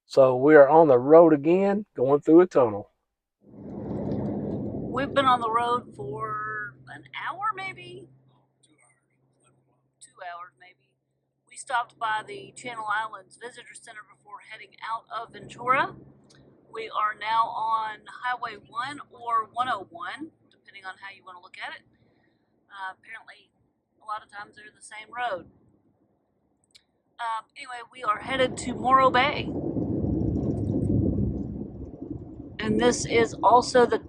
So we are on the road again, going through a tunnel. We've been on the road for an hour, maybe? 2 hours, maybe. We stopped by the Channel Islands Visitor Center before heading out of Ventura. We are now on Highway 1 or 101, depending on how you want to look at it. Apparently, a lot of times they're the same road. Anyway, we are headed to Morro Bay. And this is also the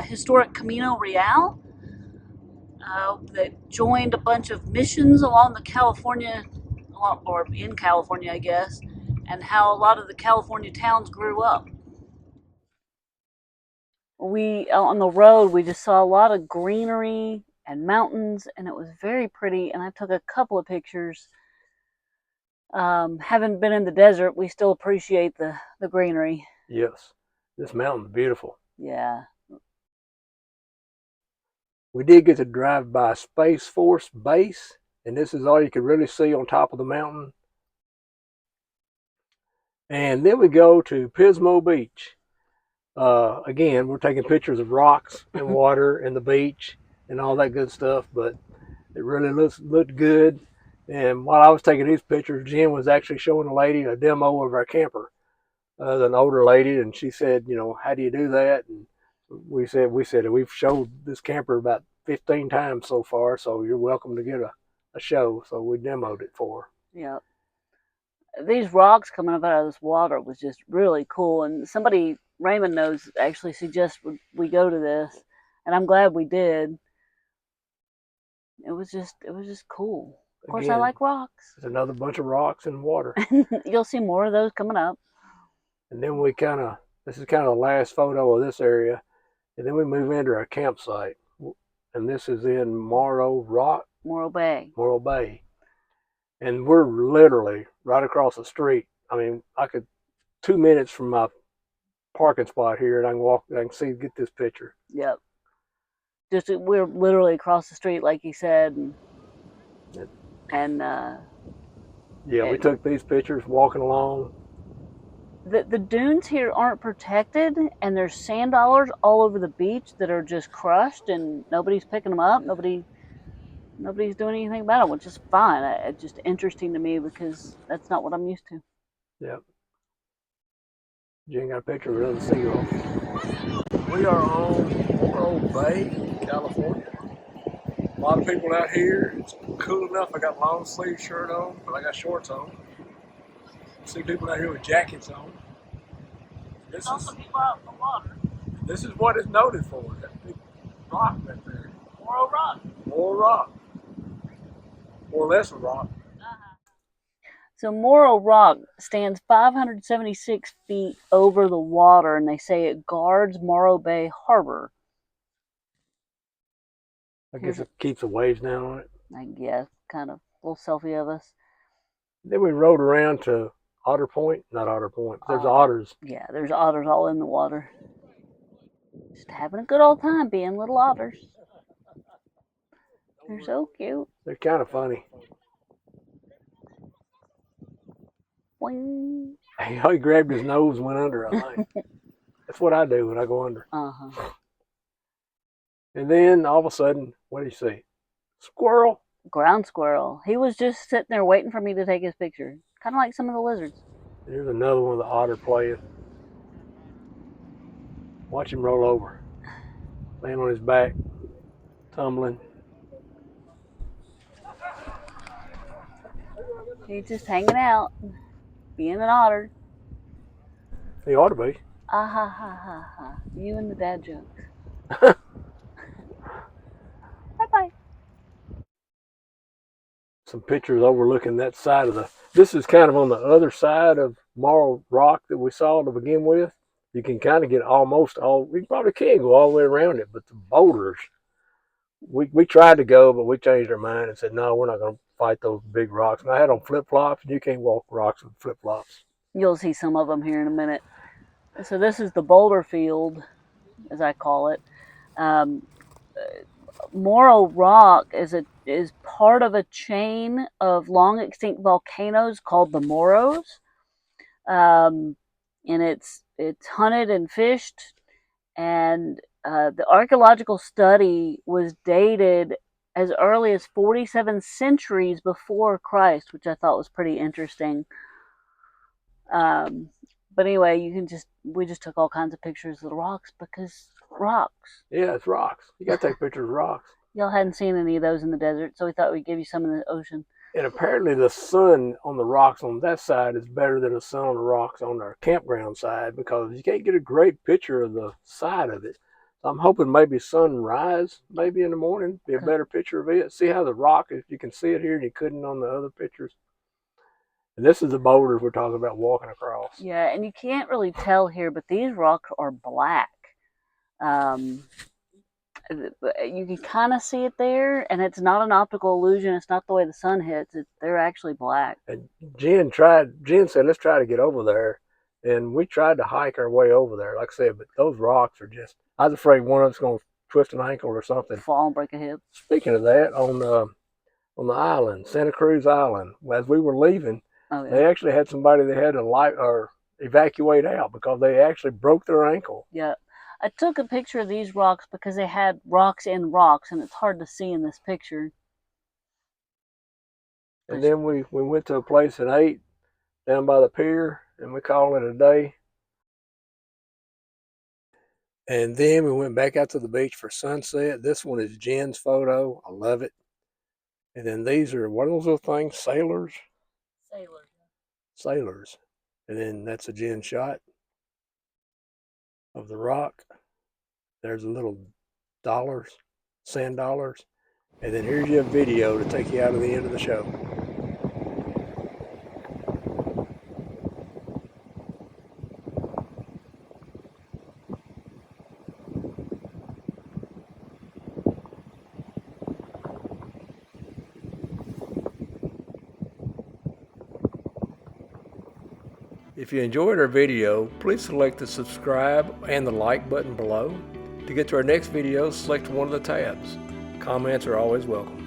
historic Camino Real that joined a bunch of missions along the California, or in California, I guess, and how a lot of the California towns grew up. We on the road we just saw a lot of greenery and mountains, and it was very pretty. And I took a couple of pictures. Having been in the desert, we still appreciate the greenery. Yes, this mountain's beautiful. Yeah. We did get to drive by Space Force Base, and this is all you could really see on top of the mountain. And then we go to Pismo Beach. Again, we're taking pictures of rocks and water and the beach and all that good stuff, but it really looked good. And while I was taking these pictures, Jen was actually showing a lady a demo of our camper, an older lady, and she said, you know, how do you do that? And we said we've showed this camper about 15 times so far, so you're welcome to get a show. So we demoed it for her. Yeah. These rocks coming up out of this water was just really cool. And somebody Raymond knows actually suggested we go to this, and I'm glad we did. It was just cool. Of course, I like rocks. There's another bunch of rocks and water. You'll see more of those coming up. And then this is kind of the last photo of this area, and then we move into our campsite, and this is in Morro Bay. Morro Bay, and we're literally right across the street. I mean, I could 2 minutes from my parking spot here, and I can get this picture. Yep. We're literally across the street, like you said, and yeah, we took these pictures walking along. The dunes here aren't protected, and there's sand dollars all over the beach that are just crushed, and nobody's picking them up. Nobody's doing anything about it, which is fine. It's just interesting to me because that's not what I'm used to. Yep. Jen got a picture of the seagull. We are on Morro Bay, California. A lot of people out here. It's cool enough. I got long sleeve shirt on, but I got shorts on. I see people out here with jackets on. This is people out in the water. This is what it's noted for. That big rock right there. Morro Rock. More rock. More or less a rock. So Morro Rock stands 576 feet over the water, and they say it guards Morro Bay Harbor. I guess it keeps the waves down on it. I guess, kind of a little selfie of us. Then we rode around to Otter Point. Not Otter Point. There's otters. Yeah, there's otters all in the water. Just having a good old time being little otters. They're so cute. They're kind of funny. Boing. He grabbed his nose and went under, I think. That's what I do when I go under. And then all of a sudden, what do you see? Squirrel. Ground squirrel. He was just sitting there waiting for me to take his picture. Kind of like some of the lizards. There's another one of the otter playing. Watch him roll over. Laying on his back, tumbling. He's just hanging out, being an otter. He ought to be. Ah ha ha ha ha. You and the dad jokes. Bye-bye. Some pictures overlooking that side of this is kind of on the other side of Morro Rock that we saw to begin with. You can kind of get you probably can go all the way around it, but the boulders, we tried to go, but we changed our mind and said, no, we're not going to fight those big rocks. And I had on flip-flops, and you can't walk rocks with flip-flops. You'll see some of them here in a minute. So this is the boulder field, as I call it. Morro Rock is part of a chain of long extinct volcanoes called the Morros. and it's hunted and fished. And the archaeological study was dated as early as 47 centuries before Christ, which I thought was pretty interesting. But anyway, we just took all kinds of pictures of the rocks because rocks. Yeah, it's rocks. You got to take pictures of rocks. Y'all hadn't seen any of those in the desert, so we thought we'd give you some in the ocean. And apparently the sun on the rocks on that side is better than the sun on the rocks on our campground side, because you can't get a great picture of the side of it. So I'm hoping maybe sunrise, maybe in the morning, be a better picture of it. See how the rock, if you can see it here and you couldn't on the other pictures. And this is the boulders we're talking about walking across. Yeah, and you can't really tell here, but these rocks are black. You can kind of see it there, and it's not an optical illusion. It's not the way the sun hits. They're actually black. And Jen said, let's try to get over there. And we tried to hike our way over there, like I said, but those rocks are just, I was afraid one of us going to twist an ankle or something. Fall and break a hip. Speaking of that, on the island, Santa Cruz Island, as we were leaving, they actually had somebody they had to evacuate out because they actually broke their ankle. Yeah. I took a picture of these rocks because they had rocks in rocks, and it's hard to see in this picture. And then we went to a place and ate down by the pier, and we called it a day. And then we went back out to the beach for sunset. This one is Jen's photo. I love it. And then these are, what are those little things? Sailors? Sailors. And then that's a Jen shot of the rock. There's a little dollars, sand dollars. And then here's your video to take you out to the end of the show. If you enjoyed our video, please select the subscribe and the like button below. To get to our next video, select one of the tabs. Comments are always welcome.